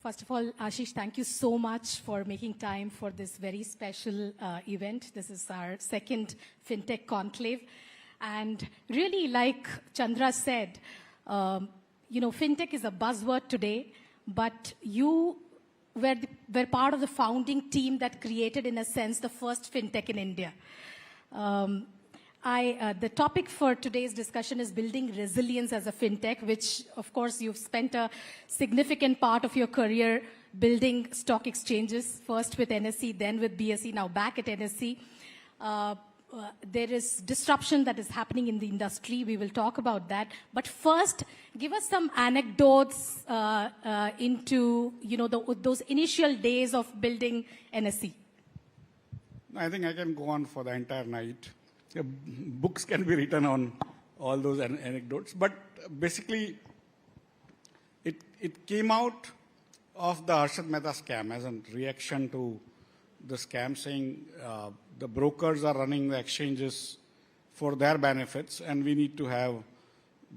First of all, Ashish, thank you so much for making time for this very special event. This is our second FinTech Conclave. And really, like Chandra said, FinTech is a buzzword today, but you were part of the founding team that created, in a sense, the first FinTech in India. The topic for today's discussion is building resilience as a fintech, which, of course, you've spent a significant part of your career building stock exchanges, first with NSE, then with BSE, now back at NSE. There is disruption that is happening in the industry. We will talk about that. But first, give us some anecdotes into those initial days of building NSE. I think I can go on for the entire night. Books can be written on all those anecdotes, but basically it came out of the Harshad Mehta scam as a reaction to the scam, saying the brokers are running the exchanges for their benefits and we need to have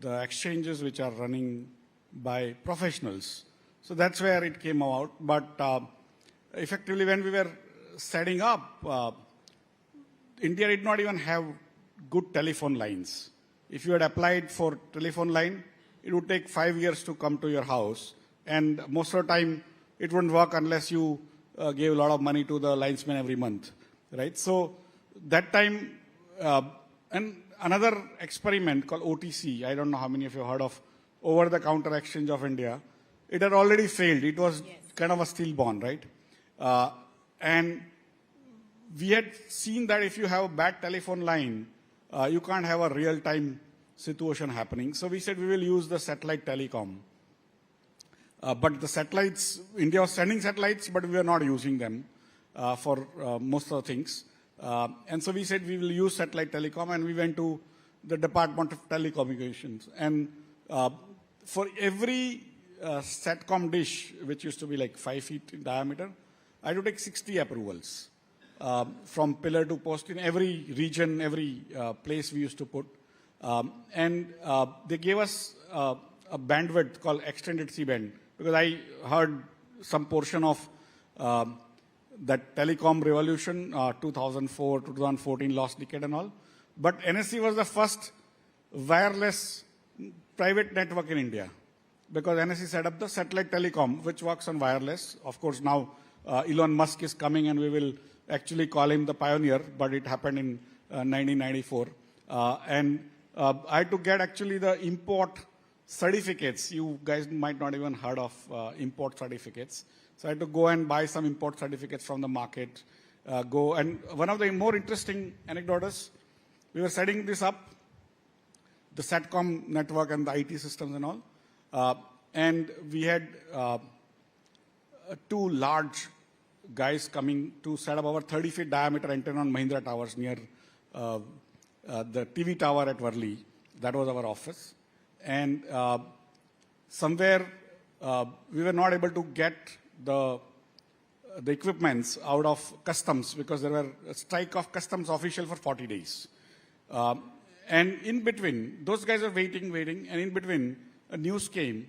the exchanges which are running by professionals. So that's where it came out. But effectively when we were setting up, India did not even have good telephone lines. If you had applied for telephone line, it would take 5 years to come to your house. And most of the time, it wouldn't work unless you gave a lot of money to the linesman every month, right? So that time, and another experiment called OTC, I don't know how many of you heard of Over-the-Counter Exchange of India. It had already failed. It was kind of a stillborn, right? And we had seen that if you have a bad telephone line, you can't have a real-time situation happening. So we said we will use the satellite telecom. But the satellites, India was sending satellites, but we were not using them for most of the things. And so we said we will use satellite telecom, and we went to the Department of Telecommunications. And for every satcom dish, which used to be like 5 feet in diameter, I had to take 60 approvals. From pillar to post in every region, every place we used to put. And they gave us a bandwidth called extended C-band, because I heard some portion of that telecom revolution, 2004, 2014, lost decade and all. But NSE was the first wireless private network in India, because NSE set up the satellite telecom, which works on wireless. Of course, now Elon Musk is coming and we will actually call him the pioneer, but it happened in 1994. I had to get actually the import certificates. You guys might not even heard of import certificates. So I had to go and buy some import certificates from the market. And one of the more interesting anecdotes, we were setting this up, the SATCOM network and the IT systems and all. And we had two large guys coming to set up our 30-feet diameter antenna on Mahindra Towers near the TV tower at Worli. That was our office. And somewhere we were not able to get the equipments out of customs, because there were a strike of customs official for 40 days. And in between, those guys are waiting, and in between, a news came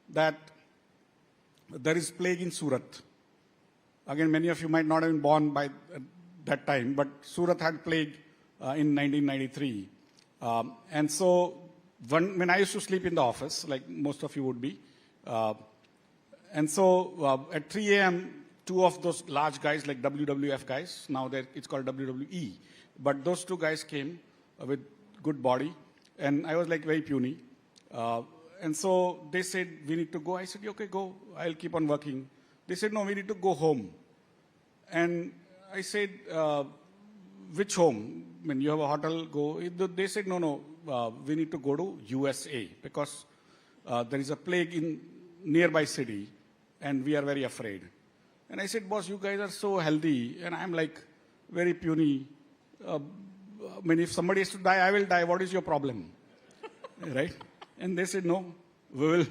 that there is plague in Surat. Again, many of you might not have been born by that time, but Surat had plague in 1993. And so when I used to sleep in the office, like most of you would be, and so at 3 a.m., two of those large guys, like WWF guys, now it's called WWE, but those two guys came with good body, and I was like very puny. And so they said, we need to go. I said, okay, go. I'll keep on working. They said, no, we need to go home. And I said, which home? When you have a hotel, go. They said, no, we need to go to USA, because there is a plague in nearby city and we are very afraid. And I said, boss, you guys are so healthy and I'm like very puny. If somebody has to die, I will die. What is your problem? Right? And they said, no, we'll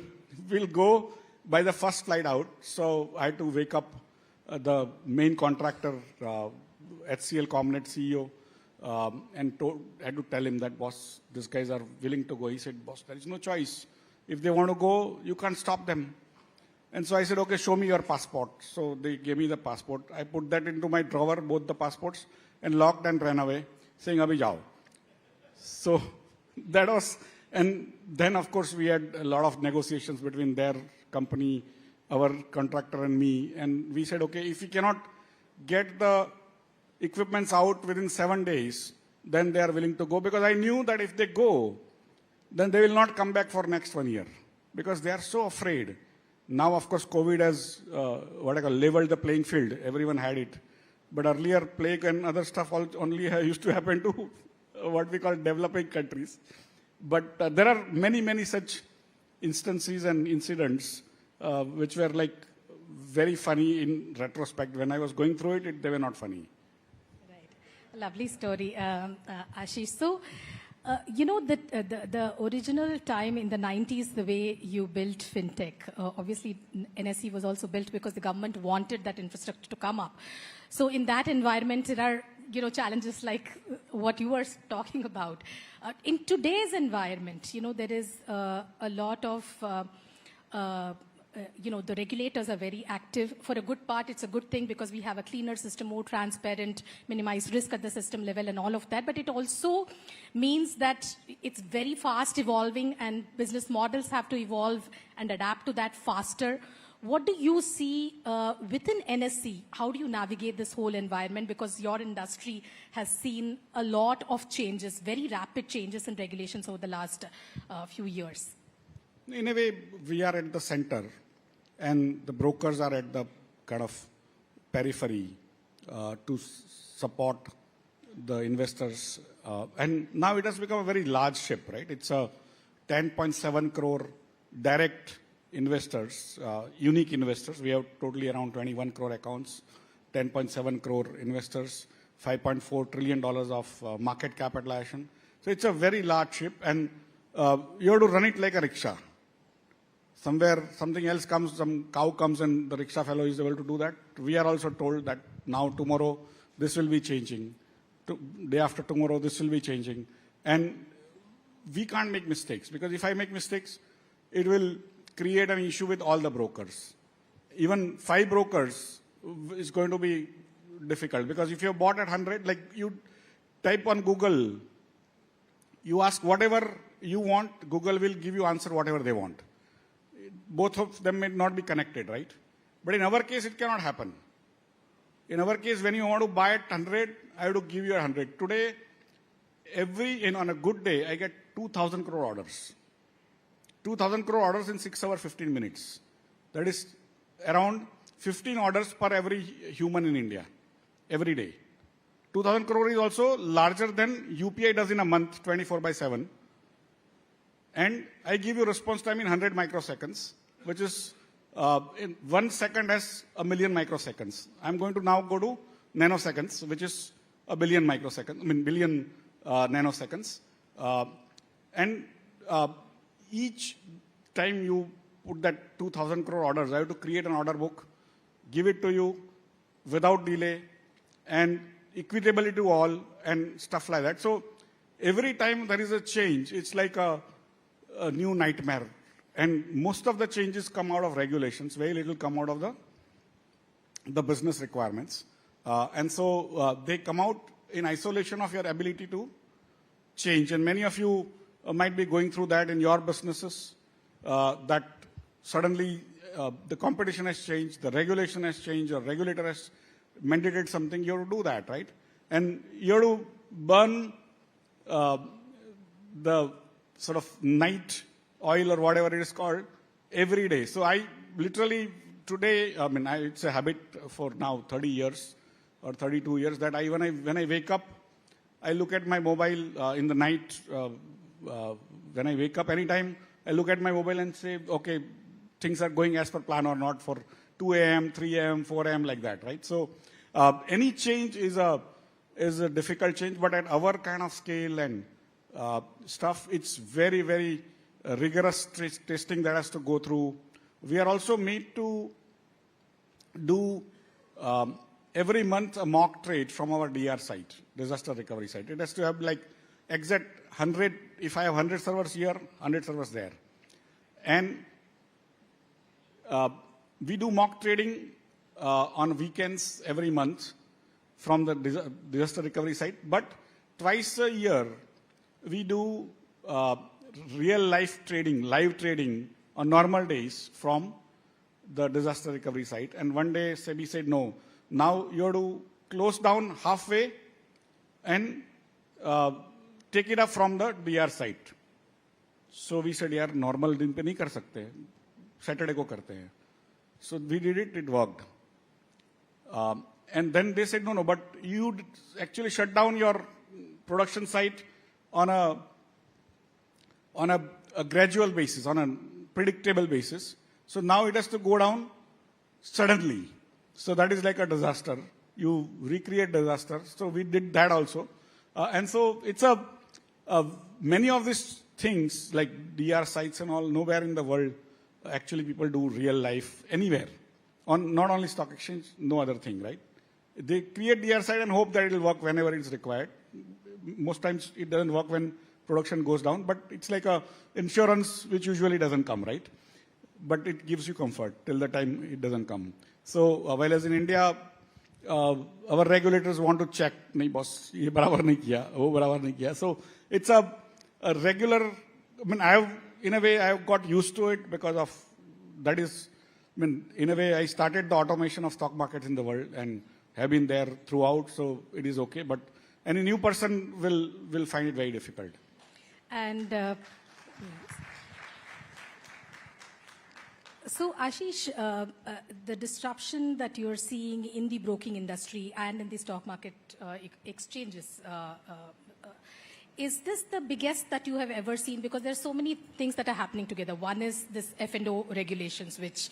go by the first flight out. So I had to wake up the main contractor, HCL Comnet CEO, and had to tell him that, boss, these guys are willing to go. He said, boss, there is no choice. If they want to go, you can't stop them. And so I said, okay, show me your passport. So they gave me the passport. I put that into my drawer, both the passports, and locked and ran away, saying, Abhi jao. So that was, and then of course we had a lot of negotiations between their company, our contractor and me. And we said, okay, if we cannot get the equipments out within 7 days, then they are willing to go. Because I knew that if they go, then they will not come back for next 1 year. Because they are so afraid. Now, of course, COVID has leveled the playing field. Everyone had it. But earlier, plague and other stuff only used to happen to what we call developing countries. But there are many, many such instances and incidents which were like very funny in retrospect. When I was going through it, they were not funny. Right. Lovely story, Ashish. So, you know, the original time in the 90s, the way you built fintech, obviously NSE was also built because the government wanted that infrastructure to come up. So in that environment, there are, you know, challenges like what you were talking about. In today's environment, you know, there is a lot of, you know, the regulators are very active. For a good part, it's a good thing because we have a cleaner system, more transparent, minimize risk at the system level and all of that. But it also means that it's very fast evolving and business models have to evolve and adapt to that faster. What do you see within NSE? How do you navigate this whole environment? Because your industry has seen a lot of changes, very rapid changes in regulations over the last few years. In a way, we are at the center, and the brokers are at the kind of periphery to support the investors. And now it has become a very large ship, right? It's a 10.7 crore direct investors, unique investors. We have totally around 21 crore accounts, 10.7 crore investors, $5.4 trillion of market capitalization. So it's a very large ship, and you have to run it like a rickshaw. Somewhere something else comes, some cow comes and the rickshaw fellow is able to do that. We are also told that now, tomorrow, this will be changing. Day after tomorrow, this will be changing. And we can't make mistakes, because if I make mistakes, it will create an issue with all the brokers. Even 5 brokers is going to be difficult, because if you bought at 100, like you type on Google, you ask whatever you want, Google will give you answer whatever they want. Both of them may not be connected, right? But in our case, it cannot happen. In our case, when you want to buy at 100, I have to give you 100. Today, on a good day, I get 2,000 crore orders. 2,000 crore orders in 6 hours, 15 minutes. That is around 15 orders per every human in India, every day. 2,000 crore is also larger than UPI does in a month, 24/7. And I give you response time in 100 microseconds, which is in 1 second has a million microseconds. I'm going to now go to nanoseconds, which is a billion microseconds, billion nanoseconds. And each time you put that 2,000 crore orders, I have to create an order book, give it to you without delay, and equitability to all, and stuff like that. So every time there is a change, it's like a new nightmare. And most of the changes come out of regulations. Very little come out of the business requirements. And so they come out in isolation of your ability to change. And many of you might be going through that in your businesses, that suddenly the competition has changed, the regulation has changed, your regulator has mandated something. You have to do that, right? And you have to burn the sort of night oil or whatever it is called every day. So I literally today, it's a habit for now 30 years or 32 years that when I wake up, I look at my mobile in the night. When I wake up anytime, I look at my mobile and say, okay, things are going as per plan or not for 2 a.m., 3 a.m., 4 a.m., like that, right? So any change is a difficult change, but at our kind of scale and stuff, it's very, very rigorous testing that has to go through. We are also made to do every month a mock trade from our DR site, disaster recovery site. It has to have like exact 100, if I have 100 servers here, 100 servers there. And We do mock trading on weekends every month from the disaster recovery site, but twice a year we do real life trading, live trading on normal days from the disaster recovery site. And one day SEBI said, no, now you have to close down halfway and take it up from the DR site. So we said, यार normal दिन पे नहीं कर सकते, Saturday को करते हैं. So we did it, it worked. And then they said, no, but you actually shut down your production site on a gradual basis, on a predictable basis. So now it has to go down suddenly. So that is like a disaster. You recreate disaster. So we did that also. And so it's many of these things like DR sites and all, nowhere in the world actually people do real life anywhere. On not only stock exchange, no other thing, right? They create DR site and hope that it will work whenever it's required. Most times it doesn't work when production goes down, but it's like a insurance which usually doesn't come, right? But it gives you comfort till the time it doesn't come. So while as in India, our regulators want to check, nahi boss, ye barabar nahi kiya, wo barabar nahi kiya. So it's a regular, I mean, in a way, I have got used to it because of, that is, I mean, in a way, I started the automation of stock markets in the world and have been there throughout, so it is okay. But any new person will find it very difficult. And so, Ashish, the disruption that you're seeing in the broking industry and in the stock market exchanges, is this the biggest that you have ever seen? Because there's so many things that are happening together. One is this F&O regulations, which,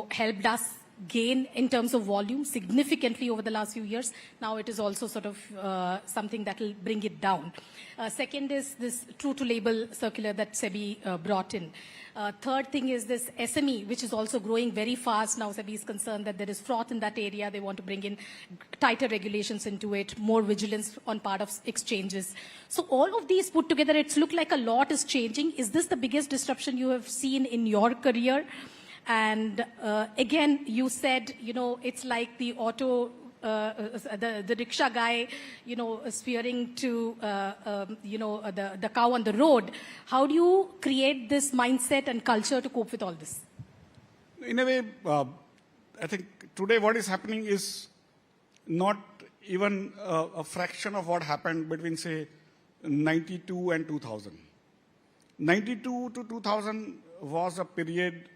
helped us gain in terms of volume significantly over the last few years. Now it is also sort of something that will bring it down. Second is this true to label circular that SEBI brought in. Third thing is this SME, which is also growing very fast. Now SEBI is concerned that there is fraud in that area. They want to bring in tighter regulations into it, more vigilance on part of exchanges. So all of these put together, it's looked like a lot is changing. Is this the biggest disruption you have seen in your career? And again, you said, it's like the the rickshaw guy, spearing to, the cow on the road. How do you create this mindset and culture to cope with all this? In a way, I think today what is happening is not even a fraction of what happened between, say, 92 and 2000. 92 to 2000 was a period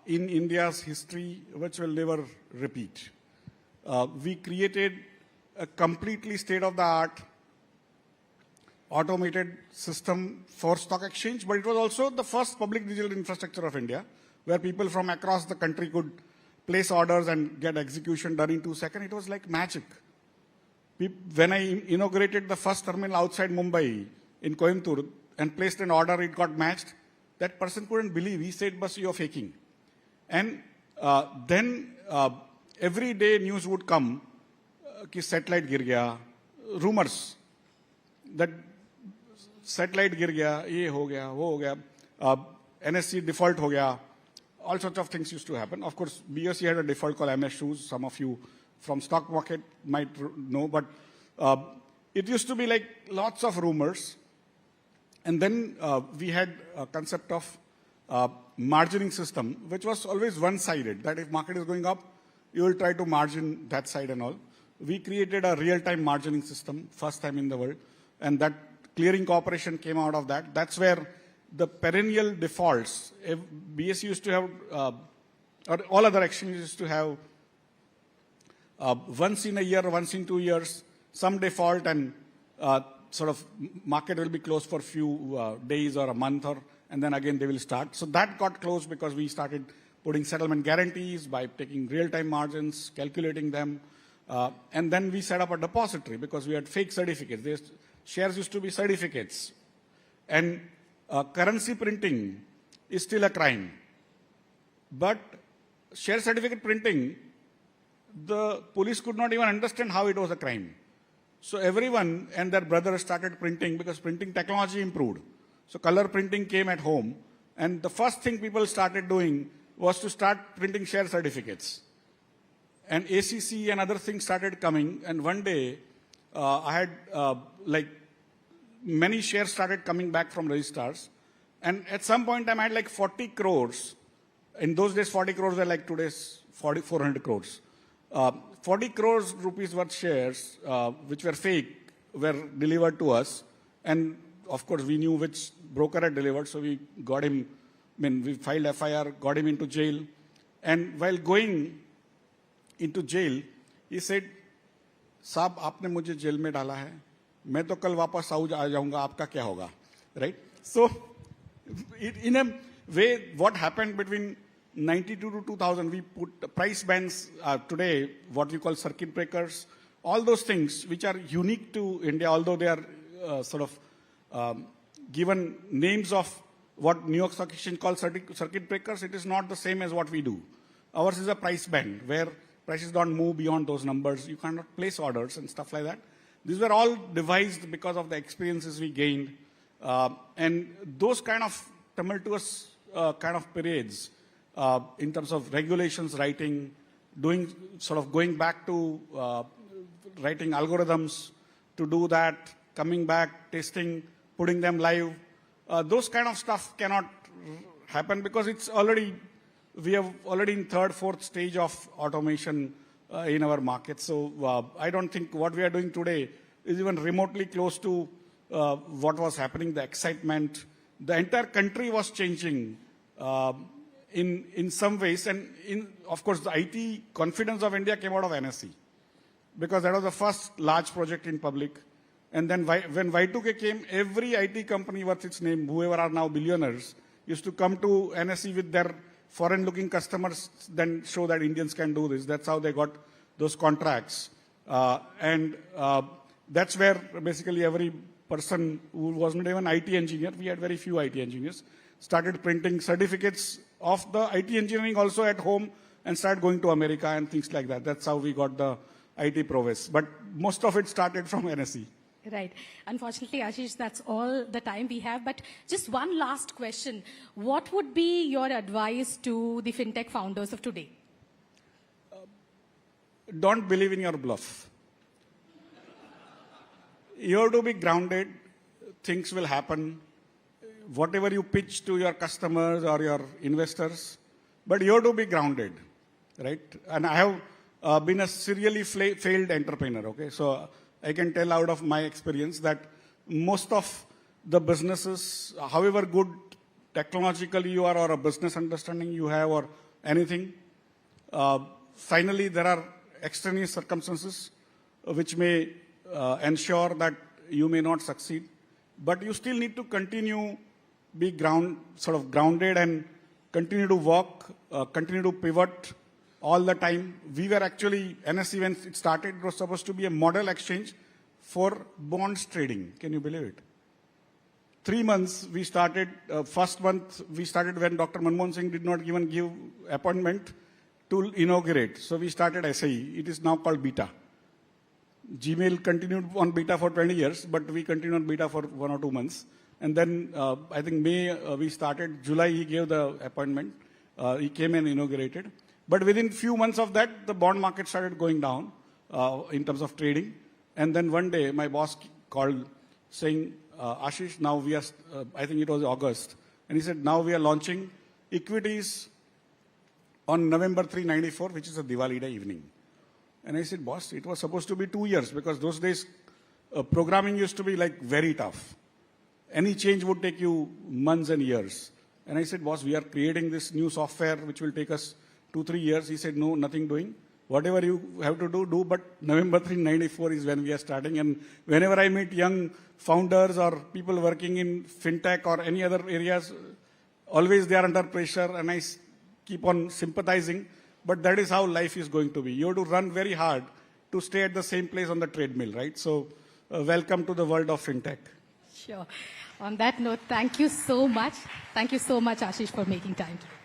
in India's history which will never repeat. We created a completely state-of-the-art automated system for stock exchange, but it was also the first public digital infrastructure of India, where people from across the country could place orders and get execution done in 2 seconds. It was like magic. When I inaugurated the first terminal outside Mumbai in Coimbatore and placed an order, it got matched. That person couldn't believe. He said, "Bas, you're faking." And then every day news would come, कि satellite गिर गया, rumors that satellite गिर गया, ये हो गया, वो हो गया, NSE default हो गया. All sorts of things used to happen. Of course, BSE had a default called MS Shoes. Some of you from stock market might know, but it used to be like lots of rumors. And then we had a concept of margining system, which was always one-sided, that if market is going up, you will try to margin that side and all. We created a real-time margining system, first time in the world, and that clearing cooperation came out of that. That's where the perennial defaults, BSE used to have, or all other exchanges used to have once in a year, once in 2 years, some default, and sort of market will be closed for a few days or a month, and then again they will start. So that got closed because we started putting settlement guarantees by taking real-time margins, calculating them, and then we set up a depository because we had fake certificates. Shares used to be certificates. And currency printing is still a crime. But share certificate printing, the police could not even understand how it was a crime. So everyone and their brothers started printing because printing technology improved. So color printing came at home. And the first thing people started doing was to start printing share certificates. And ACC and other things started coming. And one day, I had like many shares started coming back from registrars. And at some point in time, I had like 40 crores. In those days, 40 crores were like today's 400 crores. 40 crores rupees worth shares, which were fake, were delivered to us. And of course, we knew which broker had delivered, so we got him, we filed FIR, got him into jail. And while going into jail, he said, "Saab, आपने मुझे jail में डाला है, मैं तो कल वापस आ जाऊंगा, आपका क्या होगा?" Right? So, in a way, what happened between 92 to 2000, we put price bands today, what we call circuit breakers, all those things which are unique to India, although they are sort of given names of what New York Stock Exchange calls circuit breakers, it is not the same as what we do. Ours is a price band where prices don't move beyond those numbers. You cannot place orders and stuff like that. These were all devised because of the experiences we gained. And those kind of tumultuous kind of periods in terms of regulations writing, doing sort of going back to writing algorithms to do that, coming back, testing, putting them live, those kind of stuff cannot happen because it's already, we are already in third, fourth stage of automation in our market. So I don't think what we are doing today is even remotely close to what was happening, the excitement. The entire country was changing in some ways. And of course, the IT confidence of India came out of NSE because that was the first large project in public. And then when Y2K came, every IT company worth its name, whoever are now billionaires, used to come to NSE with their foreign-looking customers, then show that Indians can do this. That's how they got those contracts. And that's where basically every person who wasn't even IT engineer, we had very few IT engineers, started printing certificates of the IT engineering also at home and started going to America and things like that. That's how we got the IT prowess. But most of it started from NSE. Right. Unfortunately, Ashish, that's all the time we have. But just one last question. What would be your advice to the fintech founders of today? Don't believe in your bluff. You have to be grounded. Things will happen. Whatever you pitch to your customers or your investors, but you have to be grounded, right? And I have been a serially failed entrepreneur, okay? So I can tell out of my experience that most of the businesses, however good technologically you are or a business understanding you have or anything, finally there are extraneous circumstances which may ensure that you may not succeed. But you still need to continue, be sort of grounded and continue to walk, continue to pivot all the time. We were actually, NSE when it started, it was supposed to be a model exchange for bonds trading. Can you believe it? 3 months we started, first month we started when Dr. Manmohan Singh did not even give appointment to inaugurate. So we started SAE. It is now called beta. Gmail continued on beta for 20 years, but we continued on beta for 1 or 2 months. And then I think May we started, July he gave the appointment. He came and inaugurated. But within few months of that, the bond market started going down in terms of trading. And then one day my boss called saying, Ashish, now we are, I think it was August. And he said, now we are launching equities on November 3, 94, which is a Diwali Day evening. And I said, boss, it was supposed to be 2 years because those days programming used to be like very tough. Any change would take you months and years. And I said, boss, we are creating this new software which will take us 2-3 years. He said, no, nothing doing. Whatever you have to do, but November 3, 94 is when we are starting. And whenever I meet young founders or people working in fintech or any other areas, always they are under pressure and I keep on sympathizing. But that is how life is going to be. You have to run very hard to stay at the same place on the treadmill, right? So welcome to the world of fintech. Sure. On that note, thank you so much. Thank you so much, Ashish, for making time today.